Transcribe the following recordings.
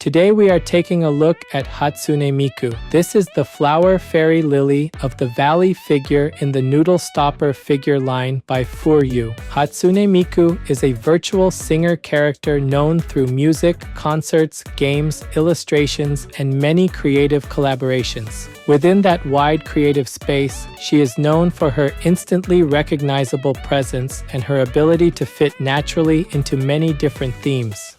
Today we are taking a look at Hatsune Miku. This is the flower fairy lily of the valley figure in the Noodle Stopper figure line by FuRyu. Hatsune Miku is a virtual singer character known through music, concerts, games, illustrations, and many creative collaborations. Within that wide creative space, she is known for her instantly recognizable presence and her ability to fit naturally into many different themes.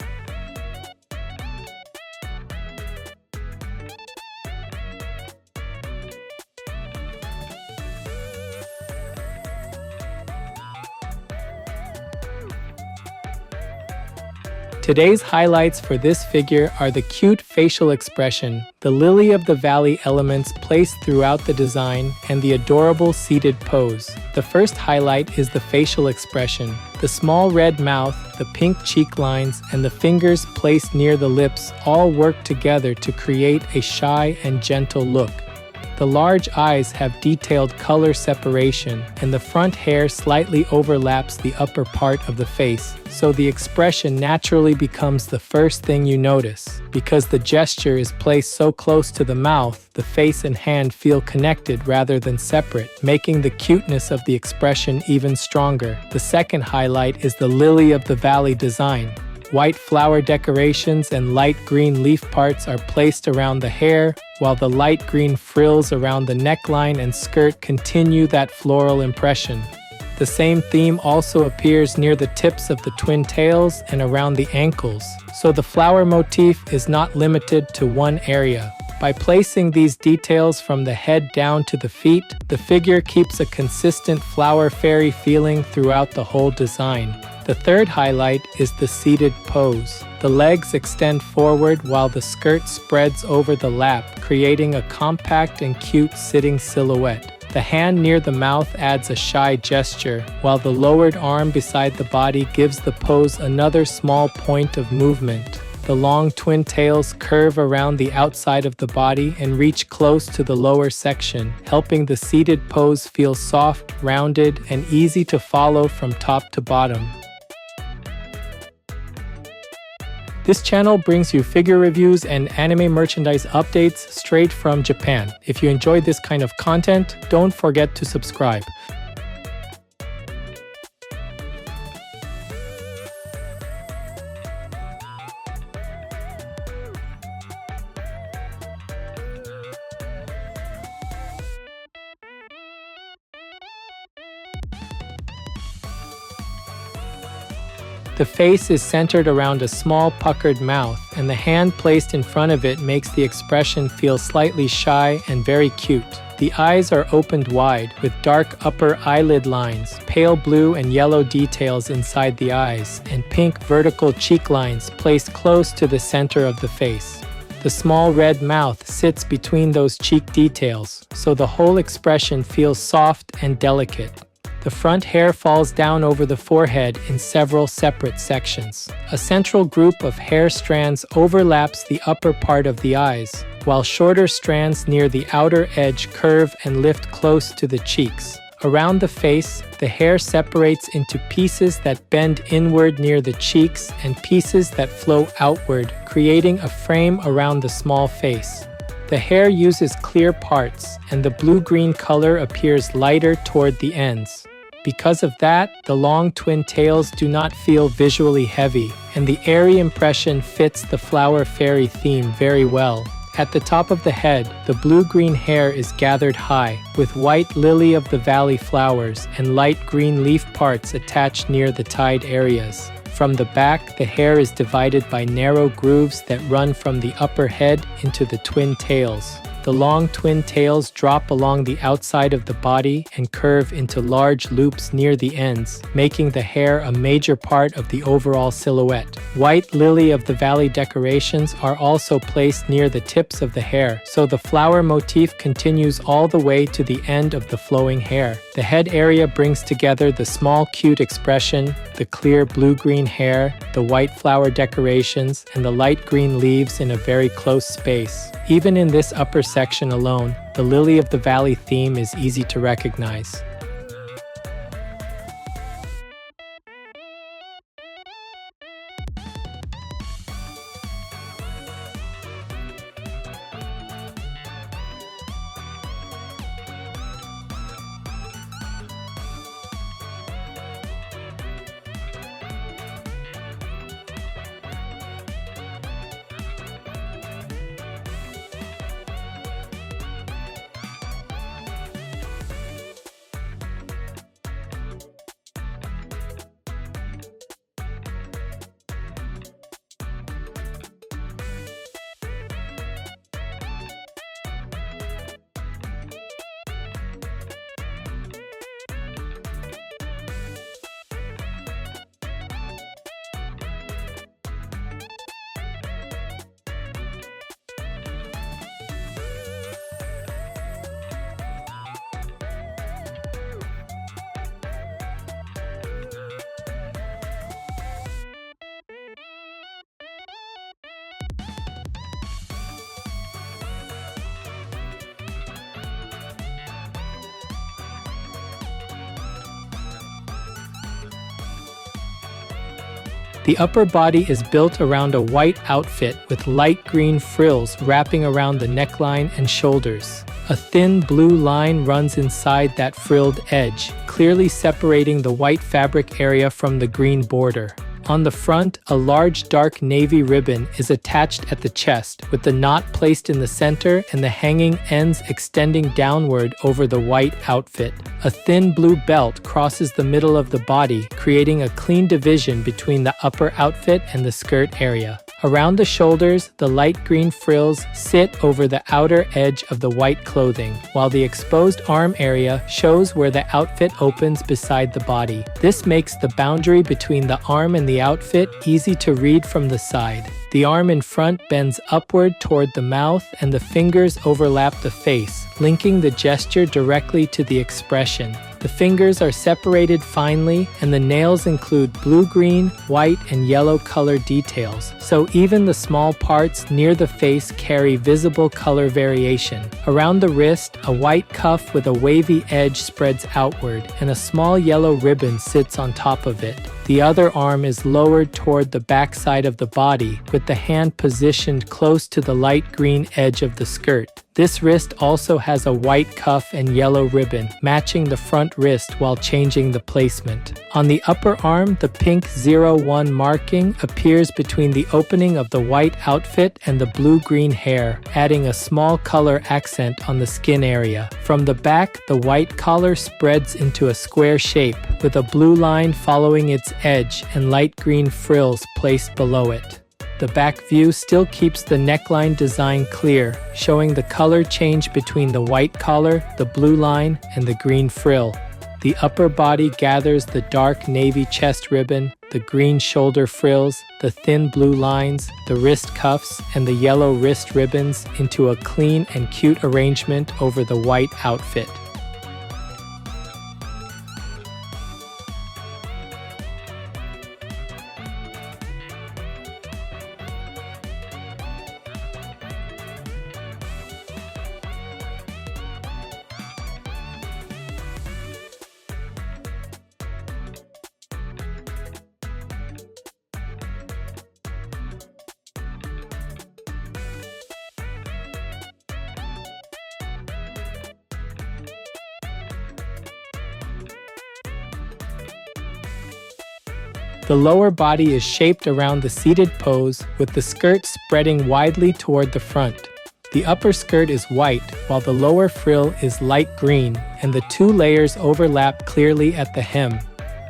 Today's highlights for this figure are the cute facial expression, the lily of the valley elements placed throughout the design, and the adorable seated pose. The first highlight is the facial expression. The small red mouth, the pink cheek lines, and the fingers placed near the lips all work together to create a shy and gentle look. The large eyes have detailed color separation, and the front hair slightly overlaps the upper part of the face, so the expression naturally becomes the first thing you notice. Because the gesture is placed so close to the mouth, the face and hand feel connected rather than separate, making the cuteness of the expression even stronger. The second highlight is the lily of the valley design. White flower decorations and light green leaf parts are placed around the hair, while the light green frills around the neckline and skirt continue that floral impression. The same theme also appears near the tips of the twin tails and around the ankles, so the flower motif is not limited to one area. By placing these details from the head down to the feet, the figure keeps a consistent flower fairy feeling throughout the whole design. The third highlight is the seated pose. The legs extend forward while the skirt spreads over the lap, creating a compact and cute sitting silhouette. The hand near the mouth adds a shy gesture, while the lowered arm beside the body gives the pose another small point of movement. The long twin tails curve around the outside of the body and reach close to the lower section, helping the seated pose feel soft, rounded, and easy to follow from top to bottom. This channel brings you figure reviews and anime merchandise updates straight from Japan. If you enjoyed this kind of content, don't forget to subscribe. The face is centered around a small puckered mouth, and the hand placed in front of it makes the expression feel slightly shy and very cute. The eyes are opened wide, with dark upper eyelid lines, pale blue and yellow details inside the eyes, and pink vertical cheek lines placed close to the center of the face. The small red mouth sits between those cheek details, so the whole expression feels soft and delicate. The front hair falls down over the forehead in several separate sections. A central group of hair strands overlaps the upper part of the eyes, while shorter strands near the outer edge curve and lift close to the cheeks. Around the face, the hair separates into pieces that bend inward near the cheeks and pieces that flow outward, creating a frame around the small face. The hair uses clear parts, and the blue-green color appears lighter toward the ends. Because of that, the long twin tails do not feel visually heavy, and the airy impression fits the flower fairy theme very well. At the top of the head, the blue-green hair is gathered high, with white lily of the valley flowers and light green leaf parts attached near the tied areas. From the back, the hair is divided by narrow grooves that run from the upper head into the twin tails. The long twin tails drop along the outside of the body and curve into large loops near the ends, making the hair a major part of the overall silhouette. White lily of the valley decorations are also placed near the tips of the hair, so the flower motif continues all the way to the end of the flowing hair. The head area brings together the small cute expression, the clear blue-green hair, the white flower decorations, and the light green leaves in a very close space. Even in this upper section alone, the lily of the valley theme is easy to recognize. The upper body is built around a white outfit with light green frills wrapping around the neckline and shoulders. A thin blue line runs inside that frilled edge, clearly separating the white fabric area from the green border. On the front, a large dark navy ribbon is attached at the chest, with the knot placed in the center and the hanging ends extending downward over the white outfit. A thin blue belt crosses the middle of the body, creating a clean division between the upper outfit and the skirt area. Around the shoulders, the light green frills sit over the outer edge of the white clothing, while the exposed arm area shows where the outfit opens beside the body. This makes the boundary between the arm and the outfit easy to read from the side. The arm in front bends upward toward the mouth and the fingers overlap the face, linking the gesture directly to the expression. The fingers are separated finely, and the nails include blue-green, white, and yellow color details, so even the small parts near the face carry visible color variation. Around the wrist, a white cuff with a wavy edge spreads outward, and a small yellow ribbon sits on top of it. The other arm is lowered toward the backside of the body, with the hand positioned close to the light green edge of the skirt. This wrist also has a white cuff and yellow ribbon, matching the front wrist while changing the placement. On the upper arm, the pink 01 marking appears between the opening of the white outfit and the blue-green hair, adding a small color accent on the skin area. From the back, the white collar spreads into a square shape, with a blue line following its edge and light green frills placed below it. The back view still keeps the neckline design clear, showing the color change between the white collar, the blue line, and the green frill. The upper body gathers the dark navy chest ribbon, the green shoulder frills, the thin blue lines, the wrist cuffs, and the yellow wrist ribbons into a clean and cute arrangement over the white outfit. The lower body is shaped around the seated pose, with the skirt spreading widely toward the front. The upper skirt is white, while the lower frill is light green, and the two layers overlap clearly at the hem.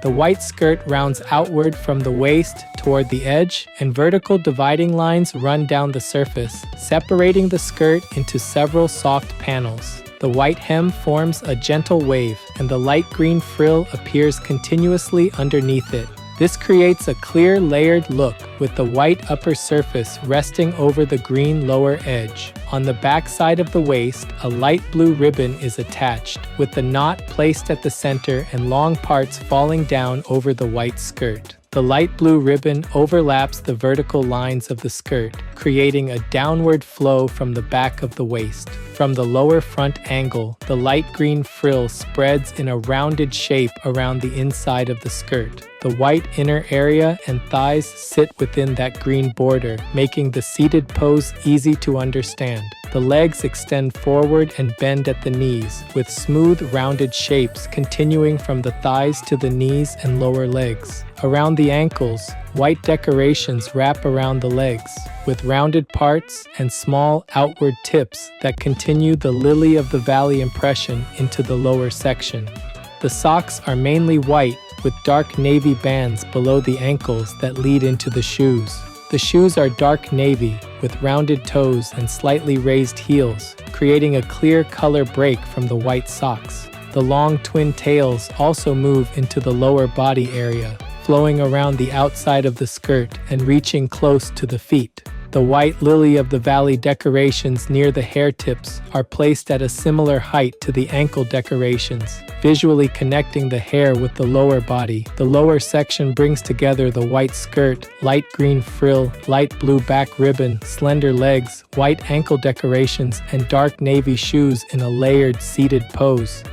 The white skirt rounds outward from the waist toward the edge, and vertical dividing lines run down the surface, separating the skirt into several soft panels. The white hem forms a gentle wave, and the light green frill appears continuously underneath it. This creates a clear, layered look, with the white upper surface resting over the green lower edge. On the back side of the waist, a light blue ribbon is attached, with the knot placed at the center and long parts falling down over the white skirt. The light blue ribbon overlaps the vertical lines of the skirt, creating a downward flow from the back of the waist. From the lower front angle, the light green frill spreads in a rounded shape around the inside of the skirt. The white inner area and thighs sit within that green border, making the seated pose easy to understand. The legs extend forward and bend at the knees, with smooth, rounded shapes continuing from the thighs to the knees and lower legs. Around the ankles, white decorations wrap around the legs, with rounded parts and small outward tips that continue the lily-of-the-valley impression into the lower section. The socks are mainly white, with dark navy bands below the ankles that lead into the shoes. The shoes are dark navy, with rounded toes and slightly raised heels, creating a clear color break from the white socks. The long twin tails also move into the lower body area, flowing around the outside of the skirt and reaching close to the feet. The white lily-of-the-valley decorations near the hair tips are placed at a similar height to the ankle decorations, visually connecting the hair with the lower body. The lower section brings together the white skirt, light green frill, light blue back ribbon, slender legs, white ankle decorations, and dark navy shoes in a layered seated pose.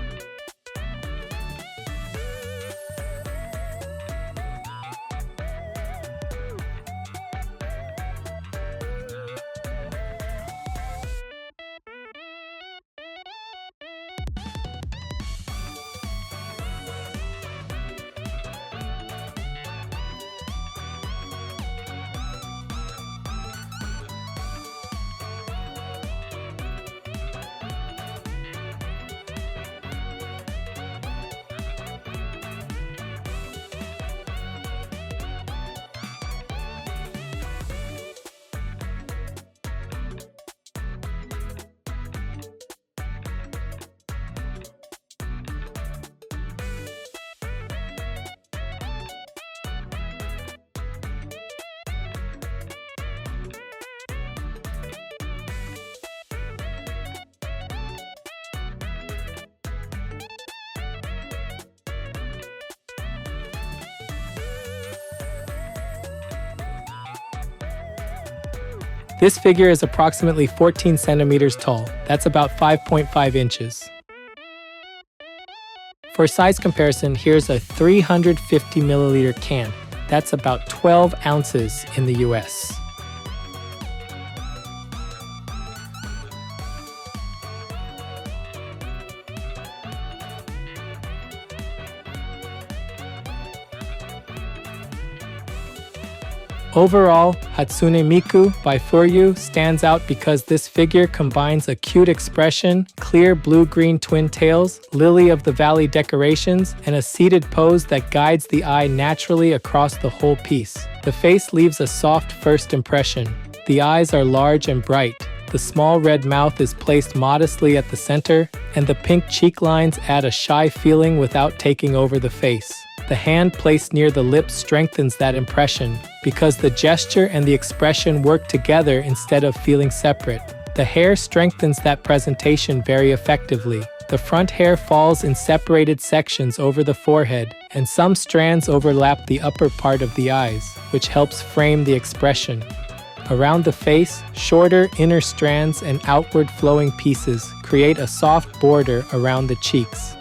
This figure is approximately 14 centimeters tall. That's about 5.5 inches. For size comparison, here's a 350 milliliter can. That's about 12 ounces in the US. Overall, Hatsune Miku by FuRyu stands out because this figure combines a cute expression, clear blue-green twin tails, lily-of-the-valley decorations, and a seated pose that guides the eye naturally across the whole piece. The face leaves a soft first impression. The eyes are large and bright. The small red mouth is placed modestly at the center, and the pink cheek lines add a shy feeling without taking over the face. The hand placed near the lips strengthens that impression, because the gesture and the expression work together instead of feeling separate. The hair strengthens that presentation very effectively. The front hair falls in separated sections over the forehead, and some strands overlap the upper part of the eyes, which helps frame the expression. Around the face, shorter inner strands and outward flowing pieces create a soft border around the cheeks.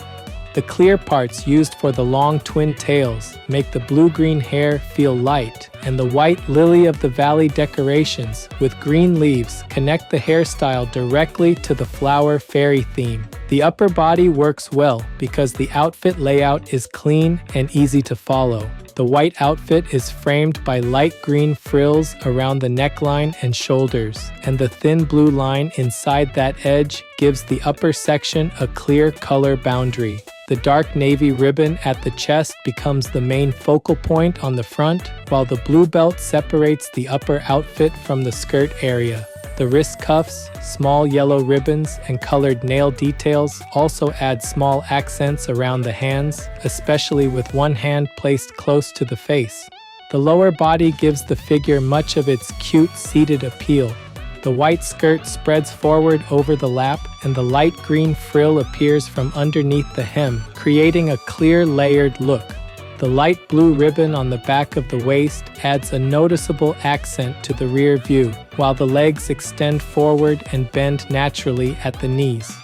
The clear parts used for the long twin tails make the blue-green hair feel light, and the white lily-of-the-valley decorations with green leaves connect the hairstyle directly to the flower fairy theme. The upper body works well because the outfit layout is clean and easy to follow. The white outfit is framed by light green frills around the neckline and shoulders, and the thin blue line inside that edge gives the upper section a clear color boundary. The dark navy ribbon at the chest becomes the main focal point on the front, while the blue belt separates the upper outfit from the skirt area. The wrist cuffs, small yellow ribbons, and colored nail details also add small accents around the hands, especially with one hand placed close to the face. The lower body gives the figure much of its cute seated appeal. The white skirt spreads forward over the lap, and the light green frill appears from underneath the hem, creating a clear layered look. The light blue ribbon on the back of the waist adds a noticeable accent to the rear view, while the legs extend forward and bend naturally at the knees.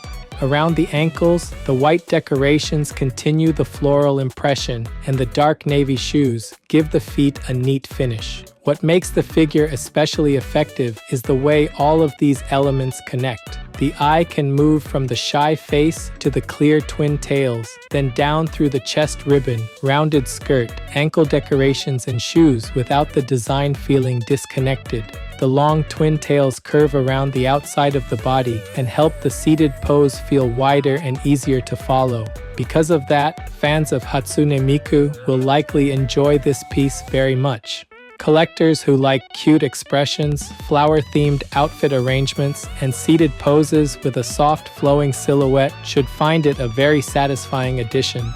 Around the ankles, the white decorations continue the floral impression, and the dark navy shoes give the feet a neat finish. What makes the figure especially effective is the way all of these elements connect. The eye can move from the shy face to the clear twin tails, then down through the chest ribbon, rounded skirt, ankle decorations, and shoes without the design feeling disconnected. The long twin tails curve around the outside of the body and help the seated pose feel wider and easier to follow. Because of that, fans of Hatsune Miku will likely enjoy this piece very much. Collectors who like cute expressions, flower-themed outfit arrangements, and seated poses with a soft flowing silhouette should find it a very satisfying addition.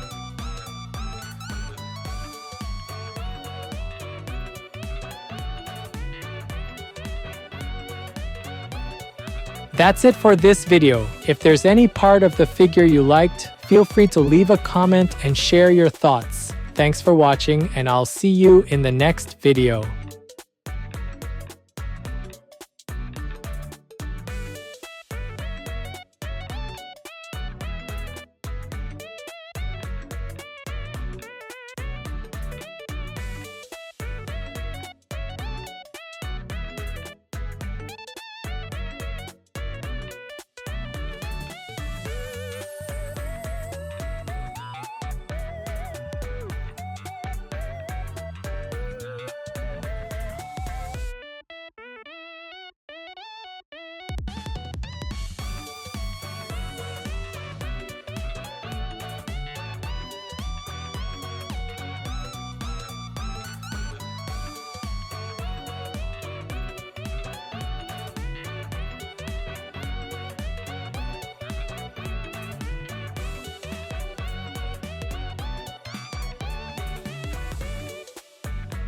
That's it for this video. If there's any part of the figure you liked, feel free to leave a comment and share your thoughts. Thanks for watching, and I'll see you in the next video.